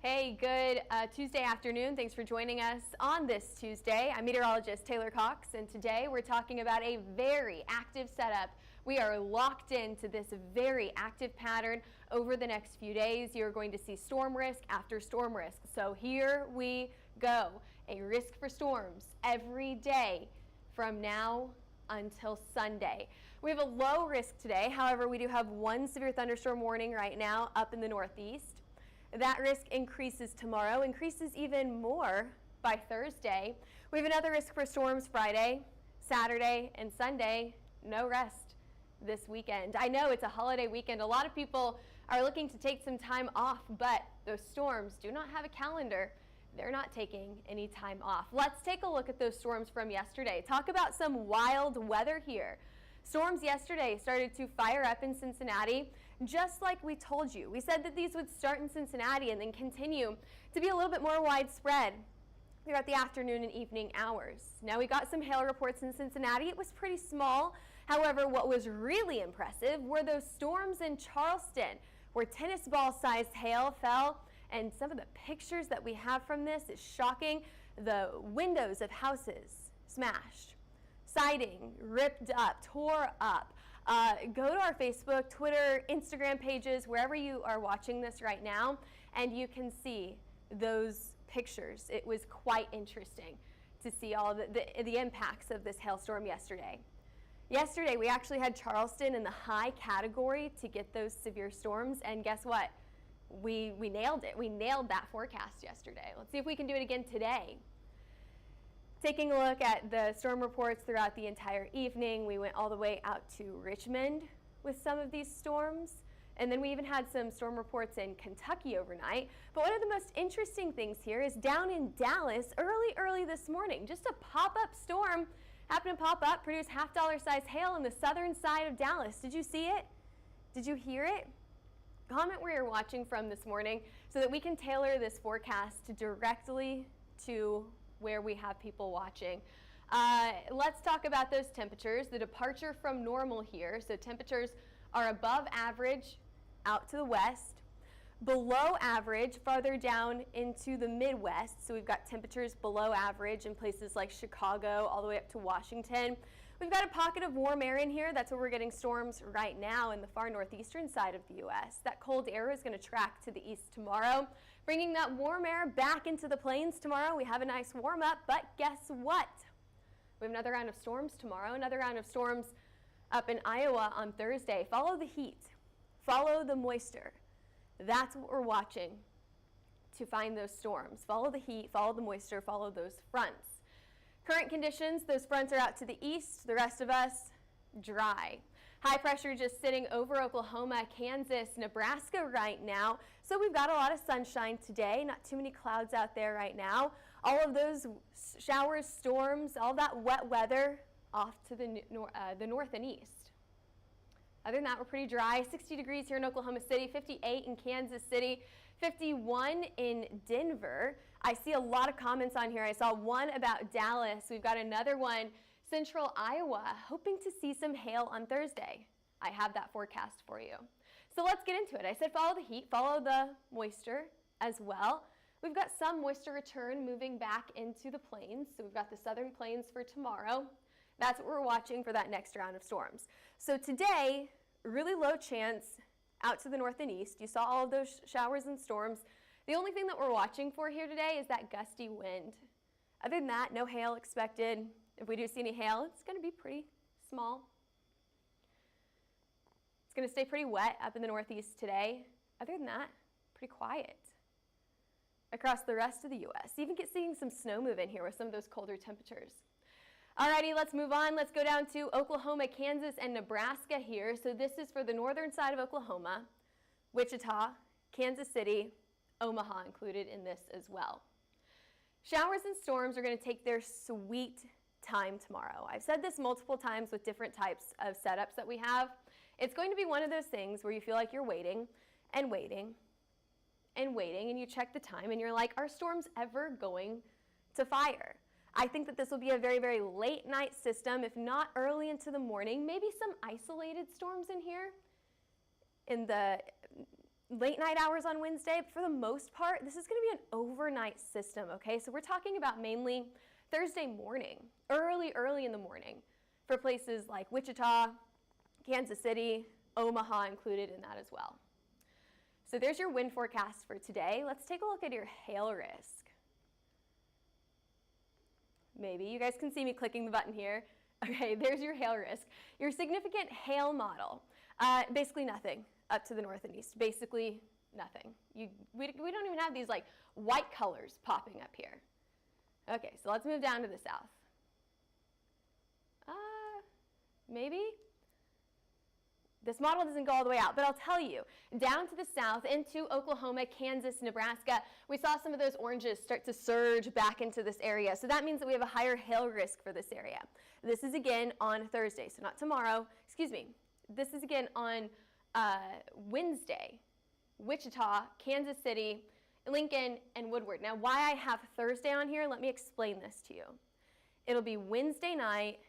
Hey, good Tuesday afternoon. Thanks for joining us on this Tuesday. I'm meteorologist Taylor Cox, and today we're talking about a very active setup. We are locked into this very active pattern over the next few days. You're going to see storm risk after storm risk. So here we go. A risk for storms every day from now until Sunday. We have a low risk today. However, we do have one severe thunderstorm warning right now up in the northeast. That risk increases tomorrow, increases even more by Thursday. We have another risk for storms Friday, Saturday, and Sunday. No rest this weekend. I know it's a holiday weekend. A lot of people are looking to take some time off, but those storms do not have a calendar. They're not taking any time off. Let's take a look at those storms from yesterday. Talk about some wild weather here. Storms yesterday started to fire up in Cincinnati, just like we told you. We said that these would start in Cincinnati and then continue to be a little bit more widespread throughout the afternoon and evening hours. Now, we got some hail reports in Cincinnati. It was pretty small. However, what was really impressive were those storms in Charleston, where tennis ball-sized hail fell. And some of the pictures that we have from this is shocking. The windows of houses smashed. Siding ripped up, tore up. Go to our Facebook, Twitter, Instagram pages, wherever you are watching this right now, and you can see those pictures. It was quite interesting to see all the impacts of this hailstorm yesterday. Yesterday, we actually had Charleston in the high category to get those severe storms, and guess what? We nailed it. We nailed that forecast yesterday. Let's see if we can do it again today. Taking a look at the storm reports throughout the entire evening, we went all the way out to Richmond with some of these storms, and then we even had some storm reports in Kentucky overnight. But one of the most interesting things here is down in Dallas early this morning. Just a pop-up storm happened to pop up, produce half-dollar size hail on the southern side of Dallas. Did you see it? Did you hear it? Comment where you're watching from this morning so that we can tailor this forecast directly to where we have people watching. Let's talk about those temperatures. The departure from normal here. So temperatures are above average out to the west, below average farther down into the Midwest. So we've got temperatures below average in places like Chicago all the way up to Washington. We've got a pocket of warm air in here. That's where we're getting storms right now in the far northeastern side of the U.S. That cold air is going to track to the east tomorrow, bringing that warm air back into the plains tomorrow. We have a nice warm up, but guess what? We have another round of storms tomorrow, another round of storms up in Iowa on Thursday. Follow the heat, follow the moisture. That's what we're watching to find those storms. Follow the heat, follow the moisture, follow those fronts. Current conditions, those fronts are out to the east. The rest of us, dry. High pressure just sitting over Oklahoma, Kansas, Nebraska right now. So we've got a lot of sunshine today. Not too many clouds out there right now. All of those showers, storms, all that wet weather off to the north and east. Other than that, we're pretty dry. 60 degrees here in Oklahoma City, 58 in Kansas City, 51 in Denver. I see a lot of comments on here. I saw one about Dallas. We've got another one, central Iowa, hoping to see some hail on Thursday. I have that forecast for you. So let's get into it. I said follow the heat, follow the moisture as well. We've got some moisture return moving back into the plains. So we've got the southern plains for tomorrow. That's what we're watching for that next round of storms. So today, really low chance out to the north and east. You saw all of those showers and storms. The only thing that we're watching for here today is that gusty wind. Other than that, no hail expected. If we do see any hail, it's going to be pretty small. It's going to stay pretty wet up in the northeast today. Other than that, pretty quiet across the rest of the U.S. Even seeing some snow move in here with some of those colder temperatures. Alrighty, let's move on. Let's go down to Oklahoma, Kansas, and Nebraska here. So this is for the northern side of Oklahoma, Wichita, Kansas City, Omaha included in this as well. Showers and storms are going to take their sweet time tomorrow. I've said this multiple times with different types of setups that we have. It's going to be one of those things where you feel like you're waiting and waiting and waiting, and you check the time and you're like, are storms ever going to fire? I think that this will be a very, very late night system, if not early into the morning. Maybe some isolated storms in here in the late night hours on Wednesday, but for the most part, this is going to be an overnight system, okay? So we're talking about mainly Thursday morning, early in the morning for places like Wichita, Kansas City, Omaha included in that as well. So there's your wind forecast for today. Let's take a look at your hail risk. Maybe you guys can see me clicking the button here. Okay, there's your hail risk. Your significant hail model, basically nothing up to the north and east, basically nothing. We don't even have these like white colors popping up here. Okay, so let's move down to the south. Maybe? This model doesn't go all the way out, but I'll tell you, down to the south into Oklahoma, Kansas, Nebraska, we saw some of those oranges start to surge back into this area. So that means that we have a higher hail risk for this area. This is again on Thursday, so not tomorrow, excuse me. This is again on Wednesday, Wichita, Kansas City, Lincoln, and Woodward. Now, why I have Thursday on here, let me explain this to you. It'll be Wednesday night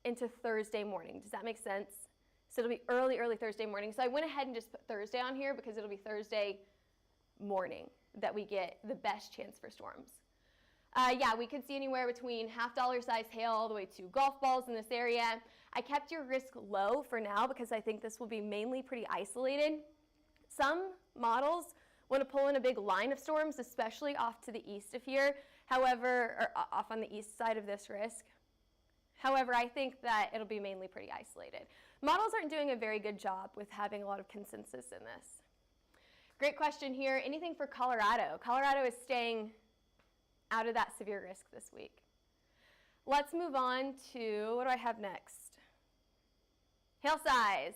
into Thursday morning. Does that make sense? So it'll be early Thursday morning. So I went ahead and just put Thursday on here because it'll be Thursday morning that we get the best chance for storms. Yeah, we could see anywhere between $half size hail all the way to golf balls in this area. I kept your risk low for now because I think this will be mainly pretty isolated. Some models want to pull in a big line of storms, especially off to the east of here, however, or off on the east side of this risk. However, I think that it'll be mainly pretty isolated. Models aren't doing a very good job with having a lot of consensus in this. Great question here. Anything for Colorado? Colorado is staying out of that severe risk this week. Let's move on to, what do I have next? Hail size.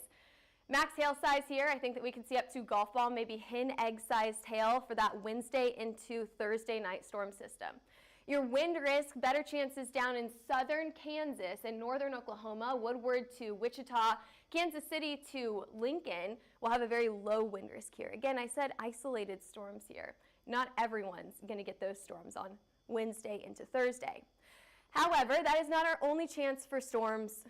Max hail size here, I think that we can see up to golf ball, maybe hen egg sized hail for that Wednesday into Thursday night storm system. Your wind risk, better chances down in southern Kansas and northern Oklahoma, Woodward to Wichita, Kansas City to Lincoln will have a very low wind risk here. Again, I said isolated storms here. Not everyone's going to get those storms on Wednesday into Thursday. However, that is not our only chance for storms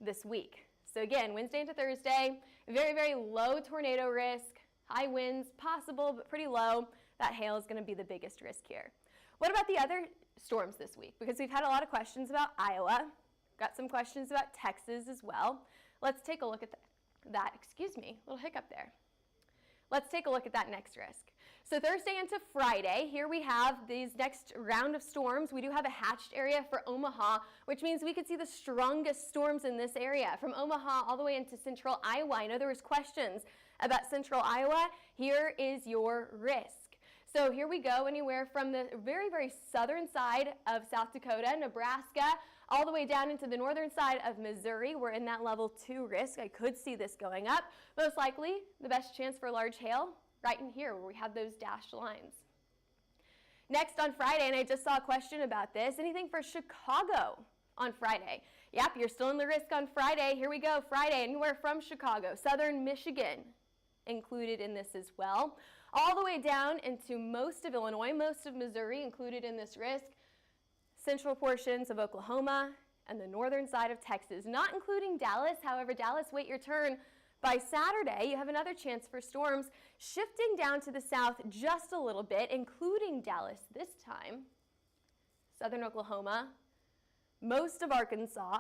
this week. So again, Wednesday into Thursday, very low tornado risk, high winds possible, but pretty low. That hail is going to be the biggest risk here. What about the other storms this week? Because we've had a lot of questions about Iowa, got some questions about Texas as well. Let's take a look at that. Excuse me, little hiccup there. Let's take a look at that next risk. So Thursday into Friday, here we have these next round of storms. We do have a hatched area for Omaha, which means we could see the strongest storms in this area from Omaha all the way into central Iowa. I know there was questions about central Iowa. Here is your risk. So here we go, anywhere from the very southern side of South Dakota, Nebraska, all the way down into the northern side of Missouri. We're in that level 2 risk. I could see this going up. Most likely, the best chance for large hail right in here where we have those dashed lines. Next on Friday, and I just saw a question about this, anything for Chicago on Friday? Yep, you're still in the risk on Friday. Here we go, Friday, anywhere from Chicago, southern Michigan included in this as well. All the way down into most of Illinois, most of Missouri included in this risk, central portions of Oklahoma, and the northern side of Texas, not including Dallas. However, Dallas, wait your turn. By Saturday, you have another chance for storms shifting down to the south just a little bit, including Dallas this time, southern Oklahoma, most of Arkansas,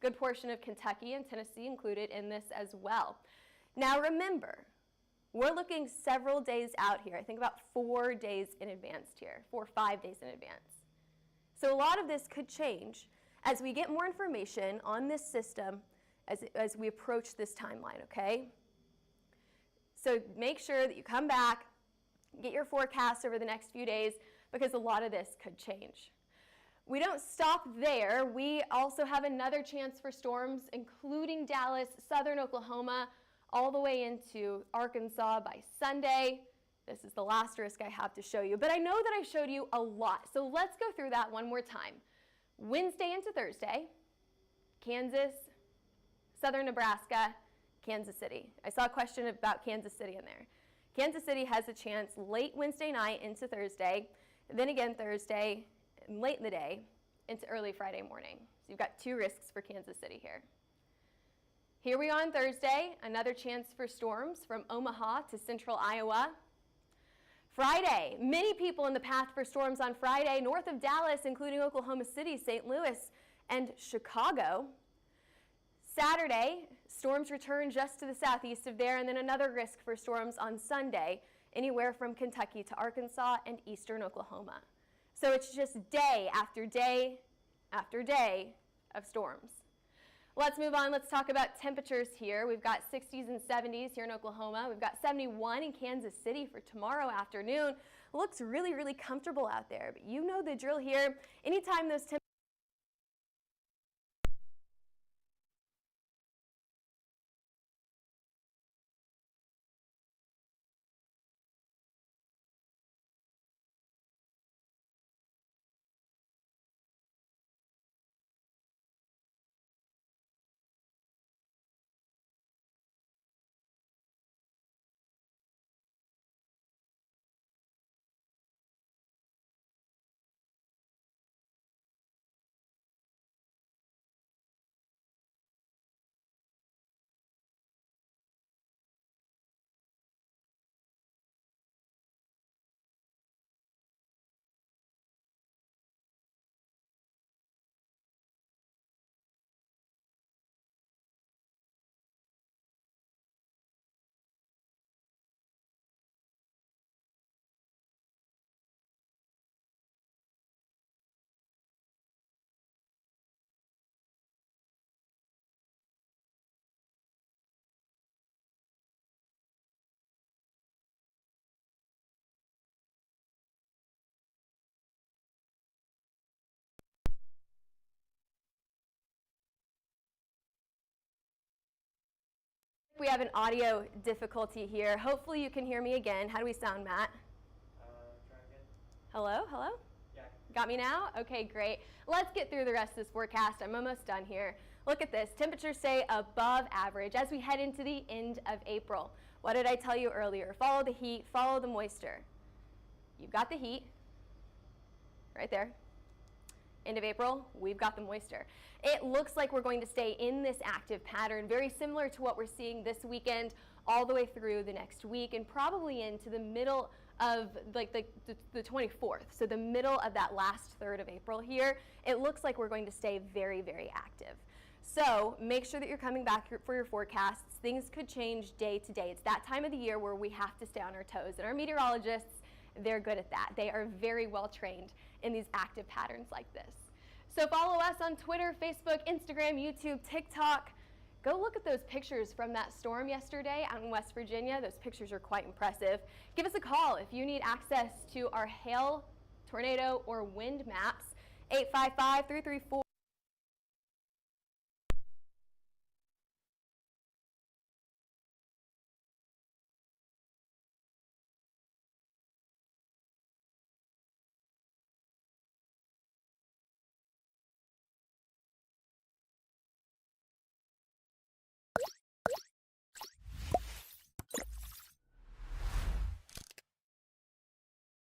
good portion of Kentucky and Tennessee included in this as well. Now remember, we're looking several days out here. I think about 4 days in advance here, 4 or 5 days in advance. So a lot of this could change as we get more information on this system as we approach this timeline, okay? So make sure that you come back, get your forecast over the next few days, because a lot of this could change. We don't stop there. We also have another chance for storms, including Dallas, southern Oklahoma, all the way into Arkansas by Sunday. This is the last risk I have to show you, but I know that I showed you a lot, so let's go through that one more time. Wednesday into Thursday, Kansas, southern Nebraska, Kansas City. I saw a question about Kansas City in there. Kansas City has a chance late Wednesday night into Thursday, then again Thursday, and late in the day into early Friday morning. So you've got 2 risks for Kansas City here. Here we are on Thursday, another chance for storms from Omaha to central Iowa. Friday, many people in the path for storms on Friday, north of Dallas, including Oklahoma City, St. Louis, and Chicago. Saturday, storms return just to the southeast of there, and then another risk for storms on Sunday, anywhere from Kentucky to Arkansas and eastern Oklahoma. So it's just day after day after day of storms. Let's move on. Let's talk about temperatures here. We've got 60s and 70s here in Oklahoma. We've got 71 in Kansas City for tomorrow afternoon. Looks really, really comfortable out there, but you know the drill here. Anytime those temperatures we have an audio difficulty here. Hopefully you can hear me again. How do we sound, Matt? Try again. Hello, hello? Yeah. Got me now? Okay, great. Let's get through the rest of this forecast. I'm almost done here. Look at this. Temperatures stay above average as we head into the end of April. What did I tell you earlier? Follow the heat, follow the moisture. You've got the heat right there. End of April, we've got the moisture. It looks like we're going to stay in this active pattern, very similar to what we're seeing this weekend, all the way through the next week, and probably into the middle of like the 24th, so the middle of that last third of April here. It looks like we're going to stay very, very active. So make sure that you're coming back for your forecasts. Things could change day to day. It's that time of the year where we have to stay on our toes, and our meteorologists, they're good at that. They are very well trained in these active patterns like this. So follow us on Twitter, Facebook, Instagram, YouTube, TikTok. Go look at those pictures from that storm yesterday out in West Virginia. Those pictures are quite impressive. Give us a call if you need access to our hail, tornado, or wind maps, 855-334.